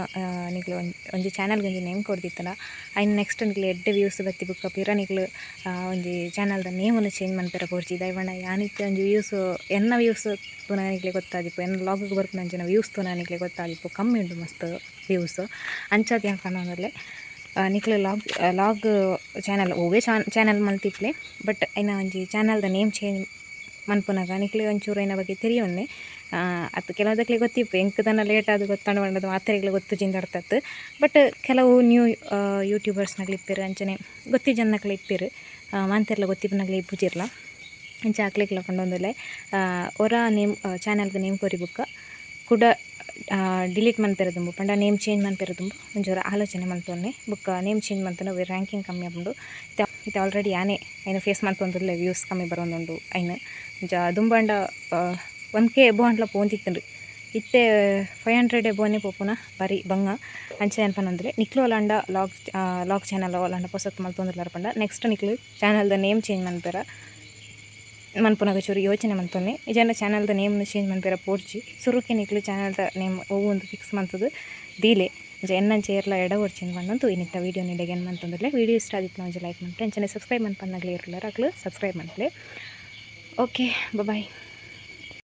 ನಿಕ್ಲು ಒಂಜಿ ಚಾನಲ್ಗೆ ಒಂಜಿ ನೇಮ್ ಕೊಡ್ದಿತ್ತನ ಐನ್ ನೆಕ್ಸ್ಟ್ ನಿಕ್ಲು ಎಡ್ಡೆ ವ್ಯೂಸ್ ಬತ್ತಿ ಬುಕ್ಕ ಪಿರ ನಿಕ್ಲು ಒಂಜಿ ಚಾನಲ್ದ ನೇಮನ್ನು ಚೇಂಜ್ ಮನ್ಪೆರ ಪೋಡ್ಚಿ ದಯವಂಡ ಯಾನಿತ್ತೆ ಒಂಜಿ ವ್ಯೂಸ್ ಎನ್ನ ವ್ಯೂಸ್ ತುನ ನಿಕ್ಲೆ ಗೊತ್ತಾದಿಪ್ಪು ಎನ್ನ ಲಾಗಿಗೆ ಬರ್ಪುನ ಅಂಚಿನ ವ್ಯೂಸ್ ತುನ ನಿಕ್ಲೆ ಗೊತ್ತಾದಿಪ್ಪು ಕಮ್ಮಿ ಉಂಡು ಮಸ್ತ್ ವ್ಯೂಸ್ ಅಂಚದು ಯಾಕೆ ಅನ್ನೋದಲ್ಲೇ ನಿಕ್ಲು ಲಾಗ್ ಚಾನಲ್ ಓವೇ ಚಾನಲ್ ಮಲ್ತಿಪ್ಲೆ ಬಟ್ ಐನ ಒಂಜಿ ಚಾನಲ್ದ ನೇಮ್ ಚೇಂಜ್ ಮನ್ಪುನಾಗ ನಿಕ್ಲೆ ಒಂಚೂರು ಐನ ಬಗ್ಗೆ ತಿರಿಯೊನ್ನೆ ಅದು ಕೆಲವುದಕ್ಕೆ ಗೊತ್ತಿಪ್ಪು ಎಂಕದನ್ನ ಲೇಟ್ ಆದ ಗೊತ್ತಾಂಡು ಬಂಡದು ಮಾತ್ರೆಗಳು ಗೊತ್ತು ಜಿಂದಾಡ್ತತ್ತು ಬಟ್ ಕೆಲವು ನ್ಯೂ ಯೂಟ್ಯೂಬರ್ಸ್ನಾಗ್ಲಿ ಇಪ್ಪೇರು ಅಂಚನೆ ಗೊತ್ತಿಜನ್ನಕ್ಲೆ ಇಪ್ಪೇರು ಮಾಂತೆರ್ಲ ಗೊತ್ತಿಪ್ಪನಾಗ್ಲಿ ಇಪ್ಪುಜಿರ್ಲ ಅಂಚ ಹಾಕ್ಲಿಕ್ಲ ಕೊಂಡೊಂದುಲ್ಲೆ ಒರ ನೇಮ್ ಚಾನಲ್ದ ನೇಮ್ ಕೊರಿ ಬುಕ್ಕ ಕೂಡ ಡಿಲೀಟ್ ಮನ್ಪೆರದುಂಬು ಪಂಡ ನೇಮ್ ಚೇಂಜ್ ಮನ್ಪೆರದುಂಬು ಒಂಚೂರು ಆಲೋಚನೆ ಮಲ್ತೊನ್ನೆ ಬುಕ್ಕ ನೇಮ್ ಚೇಂಜ್ ಮಲ್ತನ ರ್ಯಾಂಕಿಂಗ್ ಕಮ್ಮಿ ಆಪುಂಡು ಇದು ಆಲ್ರೆಡಿ ಆನೆ ಐನು ಫೇಸ್ ಮಲ್ತೊಂದುಲ್ಲೆ ವ್ಯೂಸ್ ಕಮ್ಮಿ ಬರೋಂದುಂಡು ಐನು ಅಂಚ ದುಂಬಂಡ 1K ಎಬೋ ಅಂಟ್ಲ ಪೋಂತಿತ್ತುಂಡು ಇತ್ತೆ 500 ಎಬೋನೆ ಪೋಪುನ ಬರೀ ಬಂಗ ಅಂಚೆ ಅನ್ಪನಂದ್ರೆ ನಿಕ್ಲು ಒಲಾಂಡ ಲಾಗ್ ಚಾನಲ್ ಒಲಾಂಡ ಪೊಸತ್ ಮಲ್ತೊಂದುಲ್ಲಾರ ಪಂಡ ನೆಕ್ಸ್ಟ್ ನಿಕ್ಲು ಚಾನಲ್ದ ನೇಮ್ ಚೇಂಜ್ ಮನ್ಪೆರ ಮನ್ಪುನಾಗ ಚೂರು ಯೋಚನೆ ಮಲ್ತೊನ್ನೆ ಇಜಂಡ ಚಾನಲ್ದ ನೇಮ್ನ ಚೇಂಜ್ ಮನ್ಪೆರ ಪೋಡ್ಚಿ ಸುರುಕೆ ನಿಕ್ಲು ಚಾನಲ್ದ ನೇಮ್ ಒಂದು ಫಿಕ್ಸ್ ಮಂತದ್ದು ದೀಲೆ ಅಂಚ ಎನ್ನಂಚೆ ಏರ್ಲ ಎಡ ಹೊಡ್ಚಿಂದು ಬಂದಂತು ಇನ್ನಿತ್ತ ವೀಡಿಯೋ ನಿಡೆಗೆ ಏನು ಮಂತಂದ್ರೆ ವಿಡಿಯೋ ಇಷ್ಟ ಆದಿತ್ತು ಒಂಜಿ ಲೈಕ್ ಮಾಡ್ರೆ ಅಂಚನೆ ಸಬ್ಸ್ಕ್ರೈಬ್ ಮನ್ಪನ್ನಾಗಲಿ ಇರಲಾರ ಆಗ್ಲು ಸಬ್ಸ್ಕ್ರೈಬ್ ಮಾಡ್ಲೆ ಓಕೆ ಬಾಯ್